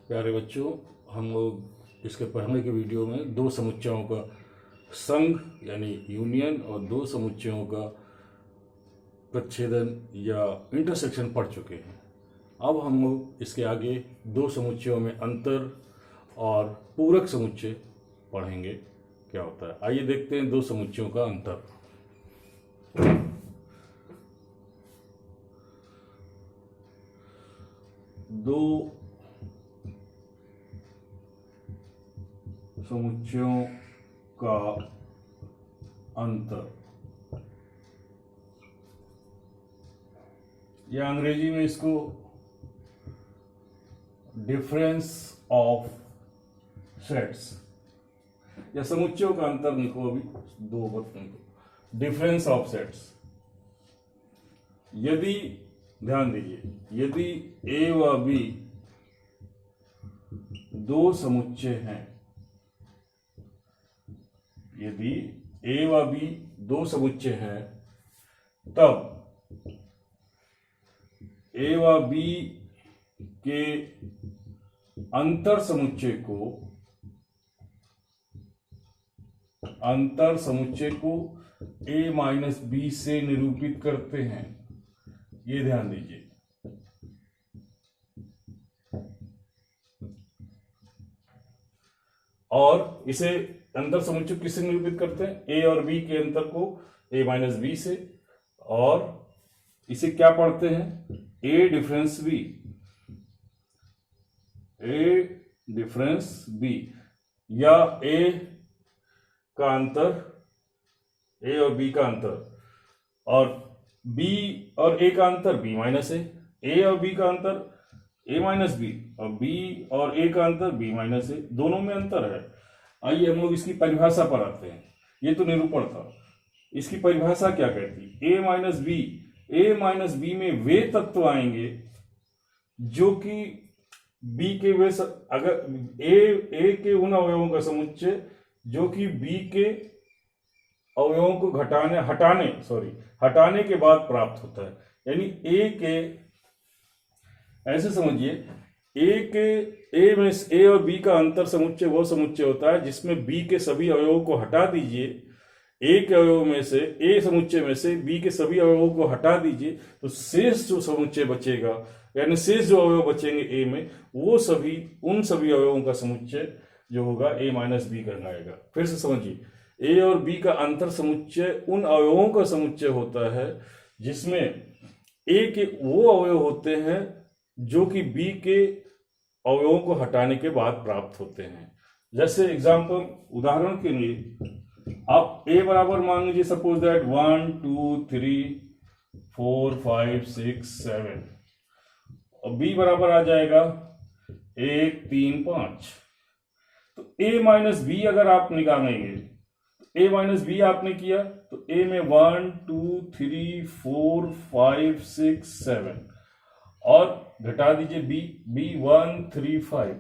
प्यारे बच्चों, हम लोग इसके पहले के वीडियो में दो समुच्चयों का संघ यानी यूनियन और दो समुच्चयों का प्रच्छेदन या इंटरसेक्शन पढ़ चुके हैं। अब हम लोग इसके आगे दो समुच्चयों में अंतर और पूरक समुच्चय पढ़ेंगे क्या होता है। आइए देखते हैं दो समुच्चयों का अंतर। दो समुच्चयों का अंतर, या अंग्रेजी में इसको डिफरेंस ऑफ सेट्स या समुच्चयों का अंतर लिखो। अभी दो बात लिखो, डिफरेंस ऑफ सेट्स। यदि ध्यान दीजिए, यदि ए व बी दो समुच्चय हैं, यदि ए व बी दो समुच्चय हैं, तब ए व बी के अंतर समुच्चय को ए माइनस बी से निरूपित करते हैं। ये ध्यान दीजिए। और इसे अंतर समुच्चय किससे निरूपित करते हैं? ए और बी के अंतर को ए माइनस बी से। और इसे क्या पढ़ते हैं? ए डिफरेंस बी, ए डिफरेंस बी, या ए का अंतर, ए और बी का अंतर, और बी और ए का अंतर बी माइनस ए और बी का अंतर ए माइनस बी, और बी और ए का अंतर बी माइनस ए। दोनों में अंतर है। आइए हम लोग इसकी परिभाषा पर आते हैं। ये तो निरूपण था, इसकी परिभाषा क्या कहती? ए माइनस बी में वे तत्व आएंगे जो कि बी के वे अगर ए के उन अवयवों का समुच्चय जो कि बी के अवयवों को हटाने के बाद प्राप्त होता है। यानी ए के, ऐसे समझिए, ए और बी का अंतर समुच्चय वो समुच्चय होता है जिसमें बी के सभी अवयवों को हटा दीजिए, ए के अवयव में से, ए समुच्चय में से बी के सभी अवयवों को हटा दीजिए, तो शेष जो समुच्चय बचेगा, यानी शेष जो अवयव बचेंगे ए में, वो उन सभी अवयवों का समुच्चय जो होगा ए माइनस बी कहलाएगा। फिर से समझिए, ए और बी का अंतर समुच्चय उन अवयवों का समुच्चय होता है जिसमें ए के वो अवयव होते हैं जो कि बी के अवयवों को हटाने के बाद प्राप्त होते हैं। जैसे एग्जांपल, उदाहरण के लिए आप ए बराबर मान लीजिए, सपोज दैट 1 2 3 4 5 6 7, और बी बराबर आ जाएगा 1 3 5। तो ए माइनस बी अगर आप निकालेंगे, ए माइनस बी आपने किया तो ए में 1 2 3 4 5 6 7, और घटा दीजिए बी 1 3 5।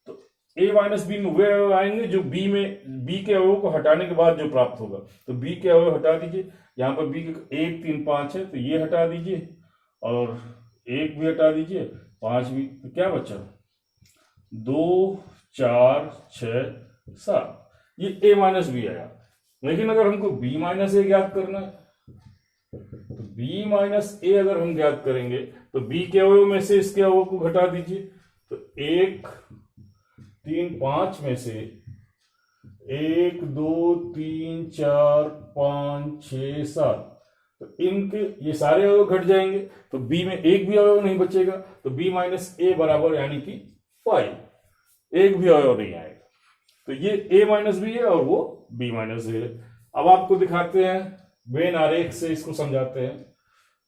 तो ए माइनस बी में वे अवयव आएंगे जो बी के अवयव को हटाने के बाद जो प्राप्त होगा। तो बी के अवयव हटा दीजिए, यहां पर बी के 1 3 5 है तो ये हटा दीजिए, और 1 भी हटा दीजिए, 5 भी, तो क्या बचा? 2 4 6 7। ये ए माइनस बी आया। लेकिन अगर हमको बी माइनस ए ज्ञात करना है, तो बी माइनस ए अगर हम ज्ञात करेंगे तो बी के अवयव में से इसके अवयव को घटा दीजिए। तो 1 3 5 में से 1 2 3 4 5 6 7, तो इनके ये सारे अवयव घट जाएंगे, तो बी में एक भी अवयव नहीं बचेगा। तो बी माइनस ए बराबर यानी कि 5, एक भी अवयव नहीं आएगा। तो ये ए माइनस बी है और वो बी माइनस ए है। अब आपको दिखाते हैं, वेन आरेख से इसको समझाते हैं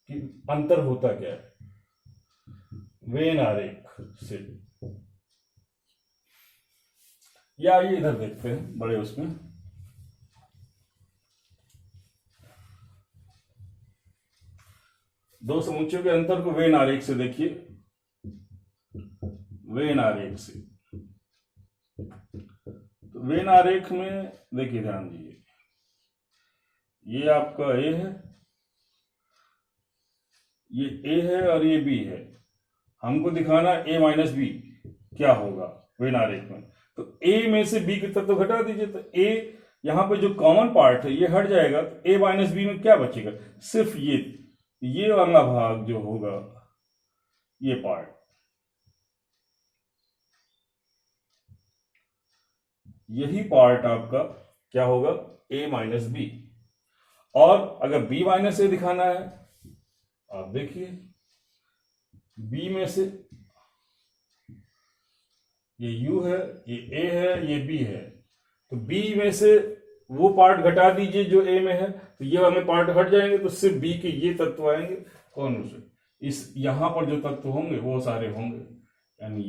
कि अंतर होता क्या है। वेन आरेख से, या ये इधर देखते हैं बड़े उसमें। दो समुच्चयों के अंतर को वेन आरेख से देखिए, वेन आरेख से। तो वेन आरेख में देखिए, ध्यान दीजिए, ये आपका ए है, ये ए है और ये बी है। हमको दिखाना ए माइनस बी, क्या होगा वेन आरेख में। तो ए में से बी के तत्व घटा दीजिए, तो ए यहां पे जो कॉमन पार्ट है ये हट जाएगा, तो ए माइनस बी में क्या बचेगा, सिर्फ ये वाला भाग जो होगा, ये पार्ट, यही पार्ट आपका क्या होगा, ए माइनस बी। और अगर बी माइनस ए दिखाना है, आप देखिए बी में से ये u है, ये a है, ये b है, तो b में से वो पार्ट घटा दीजिए जो a में है, तो ये वाले पार्ट हट जाएंगे, तो सिर्फ b के ये तत्व आएंगे। कौन से, इस यहां पर जो तत्व होंगे वो सारे होंगे, यानी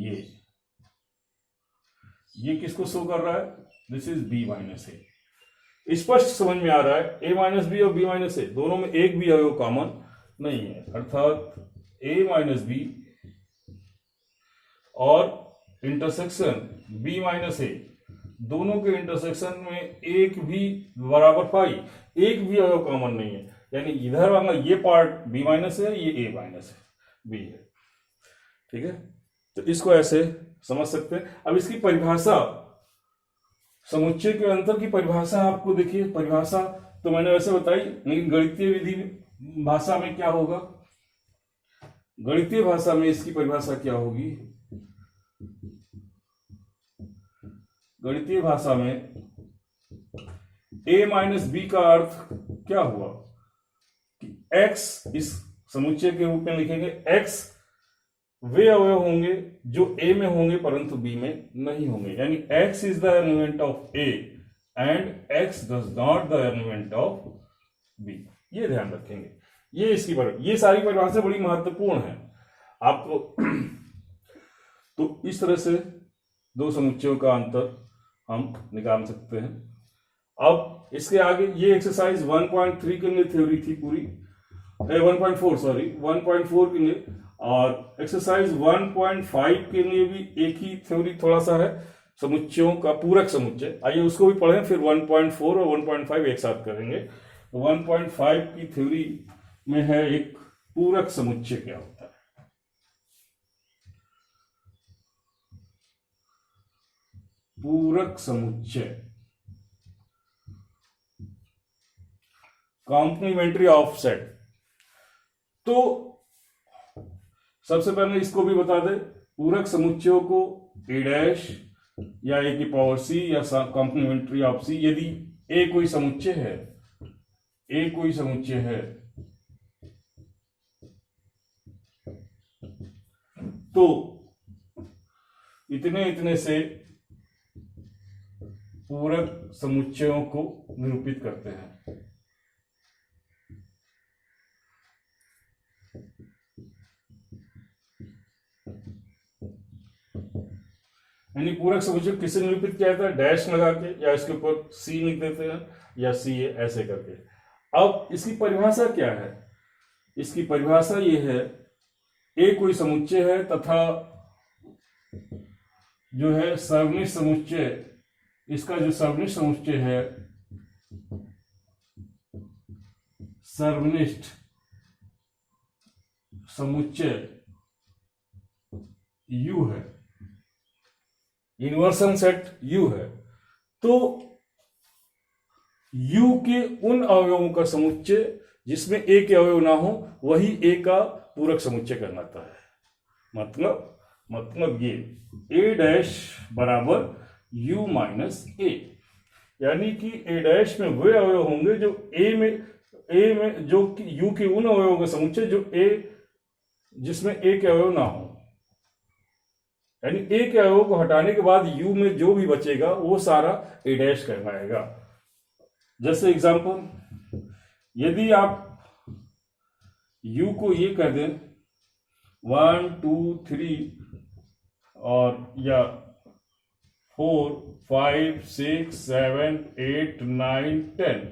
ये किसको शो कर रहा है, दिस इज b माइनस ए। स्पष्ट समझ में आ रहा है, a माइनस बी और b माइनस ए दोनों में एक भी अवयव कॉमन नहीं है, अर्थात a माइनस बी और इंटरसेक्शन b माइनस ए, दोनों के इंटरसेक्शन में एक भी बराबर पाई, एक भी अवयव कॉमन नहीं है, यानी इधर वाला ये पार्ट b माइनस है, ये a माइनस है, b है। ठीक है, तो इसको ऐसे समझ सकते हैं। अब इसकी परिभाषा, समुच्चय के अंतर की परिभाषा आपको देखिए, परिभाषा तो मैंने वैसे बताई, लेकिन गणितीय विधि भाषा में क्या होगा, गणितीय भाषा में इसकी परिभाषा क्या होगी, गणितीय भाषा में a माइनस बी का अर्थ क्या हुआ कि x, इस समुच्चय के रूप में लिखेंगे x वे अवयव होंगे जो a में होंगे परंतु b में नहीं होंगे, यानी x is the element of a and x does not the element of b। ये ध्यान रखेंगे, ये इसकी ये सारी परिभाषा बड़ी महत्वपूर्ण है आपको। तो इस तरह से दो समुच्चयों का अंतर हम निकाल सकते हैं। अब इसके आगे ये एक्सरसाइज 1.3 के लिए थ्योरी थी पूरी, 1.4 सॉरी 1.4 के लिए, और एक्सरसाइज 1.5 के लिए भी एक ही थ्योरी थोड़ा सा है, समुच्चयों का पूरक समुच्चय। आइए उसको भी पढ़ें, फिर 1.4 और 1.5 एक साथ करेंगे। 1.5 की थ्योरी में है एक पूरक समुच्चय क्या होता है। पूरक समुच्चय, कॉम्प्लीमेंट्री ऑफसेट। तो सबसे पहले इसको भी बता दे, पूरक समुच्चयों को a डैश या a की पावर c या कॉम्प्लीमेंट्री ऑफ c, यदि a कोई समुच्चय है, a कोई समुच्चय है, तो इतने इतने से पूरक समुच्चयों को निरूपित करते हैं। यानी पूरक समुच्चय किससे निरूपित किया जाता है, डैश लगा के, या इसके ऊपर सी लिख देते हैं, या सी ऐसे करके। अब इसकी परिभाषा क्या है, इसकी परिभाषा ये है, ए कोई समुच्चय है तथा जो है सर्वनिष्ठ समुच्चय, इसका जो सर्वनिष्ठ समुच्चय है, सर्वनिष्ठ समुच्चय U है, इनवर्सन सेट U है। तो U के उन अवयवों का समुच्चय जिसमें A के अवयव ना हो, वही A का पूरक समुच्चय कहलाता है। मतलब ये A डैश बराबर U माइनस A, यानी कि A डैश में वे अवयव होंगे जो A में जो कि U के उन अवयवों का समुच्चय जो A, जिसमें A के अवयव ना हो, यानी A के अवयव को हटाने के बाद U में जो भी बचेगा वो सारा A डैश कहलाएगा। जैसे एग्जांपल, यदि आप U को ये कह दें 1 2 3 और या 4 5 6 7 8 9 10,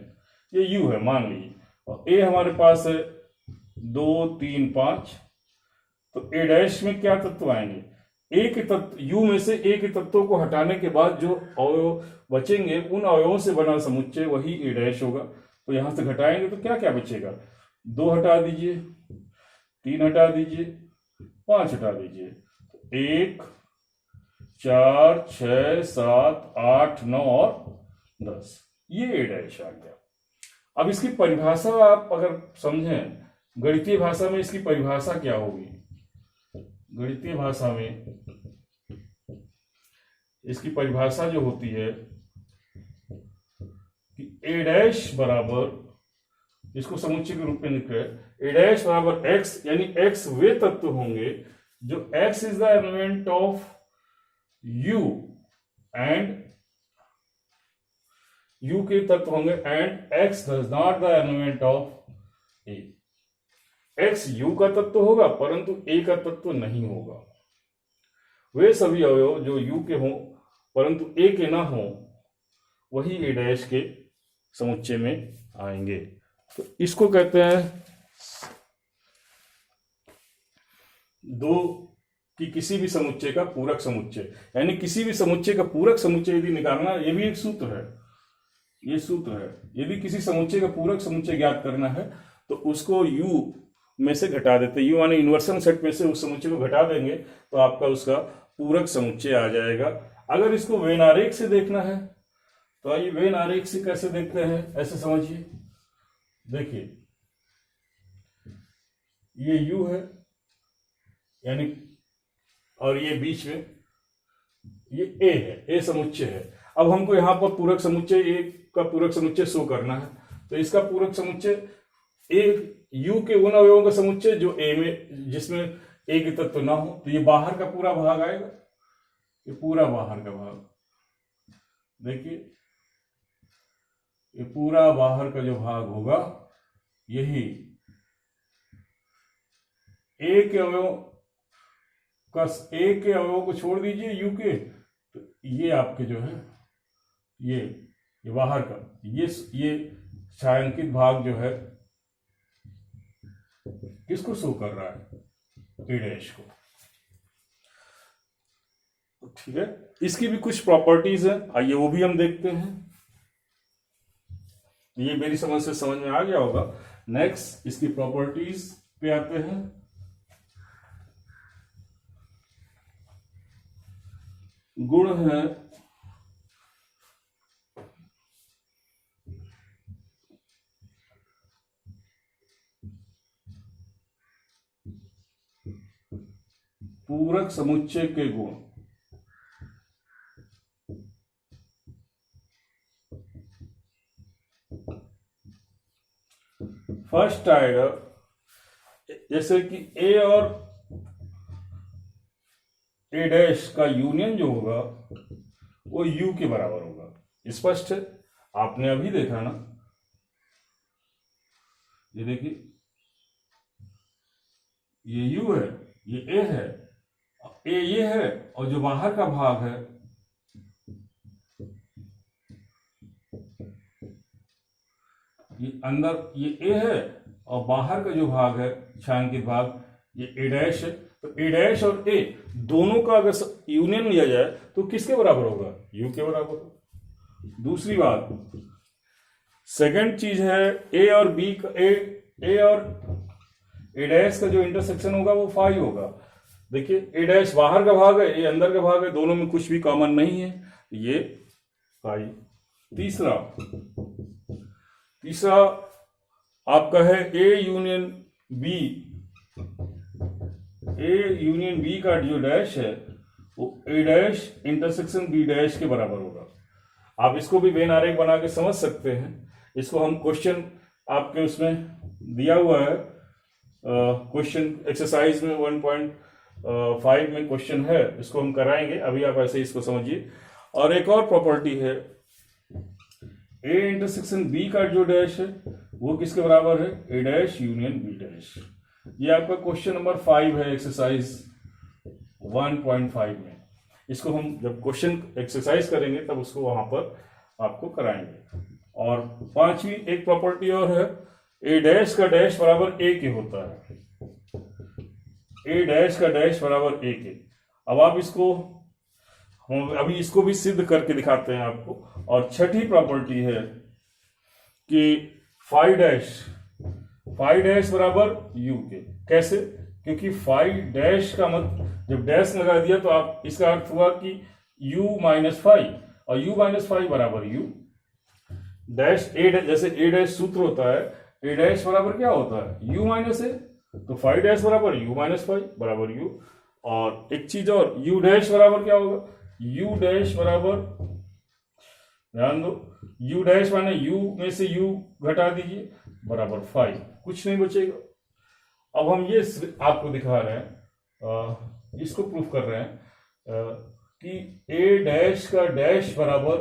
ये U है मान लीजिए, और A हमारे पास है 2 3 5, तो A डैश में क्या तत्व आएंगे, A के तत्व, U में से A के तत्वों को हटाने के बाद जो अवयव बचेंगे उन अवयवों से बना समुच्चय वही A डैश होगा। तो यहां से घटाएंगे तो क्या क्या बचेगा, 2 हटा दीजिए, 3 हटा दीजिए, 5 हटा दीजिए, 1 4, 6, 7, 8, 9 और 10, ये ए डैश आ गया। अब इसकी परिभाषा आप अगर समझें, गणितीय भाषा में इसकी परिभाषा क्या होगी? गणितीय भाषा में इसकी परिभाषा जो होती है कि ए डैश बराबर, इसको समुच्चय के रूप में लिख रहे हैं, ए डैश बराबर एक्स, यानी एक्स वे तत्व होंगे जो x is the element of you and you के तत्व होंगे and x does not the element of A. X you का तत्व होगा परंतु ए का तत्व नहीं होगा। वे सभी अवयव जो यू के हों परंतु ए के ना हों वही ए डैश के समुच्चय में आएंगे। तो इसको कहते हैं दो कि किसी भी समुच्चय का पूरक समुच्चय, यानी किसी भी समुच्चय का पूरक समुच्चय यदि निकालना, ये भी एक सूत्र है, ये सूत्र है। यदि किसी समुच्चय का पूरक समुच्चय ज्ञात करना है तो उसको u में से घटा देते, u यानी इन्वर्सन सेट में से उस समुच्चय को घटा देंगे तो आपका उसका पूरक समुच्चय आ जाएगा। अगर इसको वेन आरेख से देखना है तो आइए वेन आरेख से कैसे देखते हैं, ऐसे समझिए। देखिए ये u है यानी, और ये बीच में ये a है, a समुच्चय है। अब हमको यहाँ पर पूरक समुच्चय a का पूरक समुच्चय शो करना है, तो इसका पूरक समुच्चय a u के उन अवयवों का समुच्चय जो a में, जिसमें a के तत्व ना हो, तो ये बाहर का पूरा भाग आएगा, ये पूरा बाहर का भाग। देखिए ये पूरा बाहर का जो भाग होगा यही a के अवयव का, a के अवयव को छोड़ दीजिए u के, तो ये आपके जो है ये बाहर का, ये छायांकित भाग जो है किसको शो कर रहा है? ए डैश को। ठीक है, इसकी भी कुछ प्रॉपर्टीज है, आइए वो भी हम देखते हैं। ये मेरी समझ से समझ में आ गया होगा। नेक्स्ट इसकी प्रॉपर्टीज पे आते हैं। गुण है पूरक समुच्चय के गुण। फर्स्ट आएगा जैसे कि ए और ए डैश का यूनियन जो होगा वो यू के बराबर होगा। स्पष्ट है, आपने अभी देखा ना, ये देखिए ये यू है, ये ए है, ए ये है, और जो बाहर का भाग है ये अंदर ये ए है, और बाहर का जो भाग है छायांकित भाग ये ए डैश है। तो ए डैश और ए दोनों का अगर यूनियन लिया जाए तो किसके बराबर होगा? यू के बराबर। दूसरी बात, सेकंड चीज है ए और बी का, ए और ए डैश का जो इंटरसेक्शन होगा वो फाई होगा। देखिए ए डैश बाहर का भाग है, ए अंदर का भाग है, दोनों में कुछ भी कॉमन नहीं है, ये फाई। तीसरा आपका है A union B, A union B का जो डैश है वो A dash intersection B dash के बराबर होगा। आप इसको भी वेन आरेख बना के समझ सकते हैं। इसको हम क्वेश्चन आपके उसमें दिया हुआ है, क्वेश्चन एक्सरसाइज में 1.5 में क्वेश्चन है, इसको हम कराएंगे। अभी आप ऐसे इसको समझिए। और एक और प्रॉपर्टी है, ए इंटरसेक्शन बी का जो डैश है वो किसके बराबर है? ए डैश यूनियन बी डैश। ये आपका क्वेश्चन नंबर 5 है एक्सरसाइज 1.5 में। इसको हम जब क्वेश्चन एक्सरसाइज करेंगे तब उसको वहां पर आपको कराएंगे। और पांचवी एक प्रॉपर्टी और है, ए डैश का डैश बराबर ए के होता है, ए डैश का डैश बराबर ए के। अब आप इसको, हम अभी इसको भी सिद्ध करके दिखाते हैं आपको। और छठी प्रॉपर्टी है कि फाई डैश बराबर यू के। कैसे? क्योंकि फाइव डैश का मत जब डैश लगा दिया तो आप इसका अर्थ हुआ कि u-5 और u-5 बराबर u डैश ए, जैसे ए डैश सूत्र होता है, ए डैश बराबर क्या होता है u-a, तो 5 डैश बराबर u-5 बराबर u। और एक चीज और, u डैश बराबर क्या होगा, u डैश बराबर, ध्यान दो, u डैश माने u में से u घटा दीजिए बराबर 5, कुछ नहीं बचेगा। अब हम ये आपको दिखा रहे हैं, इसको प्रूफ कर रहे हैं कि a डैश का डैश बराबर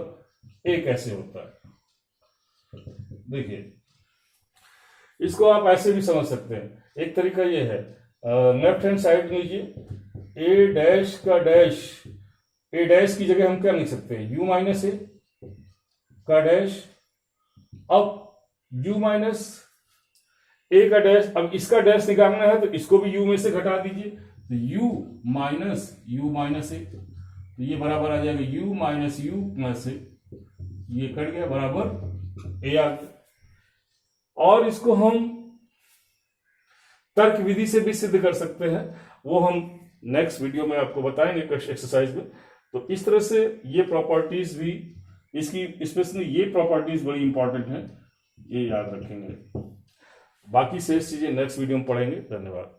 a कैसे होता है। देखिए, इसको आप ऐसे भी समझ सकते हैं, एक तरीका ये है, लेफ्ट हैंड साइड लीजिए, a डैश का डैश, a डैश की जगह हम क्या लिख सकते हैं, u-a का डैश। अब u-a का डैश, अब इसका डैश निकालना है तो इसको भी u में से घटा दीजिए, तो u-a, तो ये बराबर आ जाएगा u-u, ये कट गया बराबर a आ गया। और इसको हम तर्क विधि से भी सिद्ध कर सकते हैं, वो हम नेक्स्ट वीडियो में आपको बताएंगे एक्सरसाइज में। तो इस तरह से ये प्रॉपर्टीज भी, इसकी स्पेशली ये प्रॉपर्टीज बड़ी इंपॉर्टेंट हैं, ये याद रखेंगे। बाकी शेष चीजें नेक्स्ट वीडियो में पढ़ेंगे। धन्यवाद।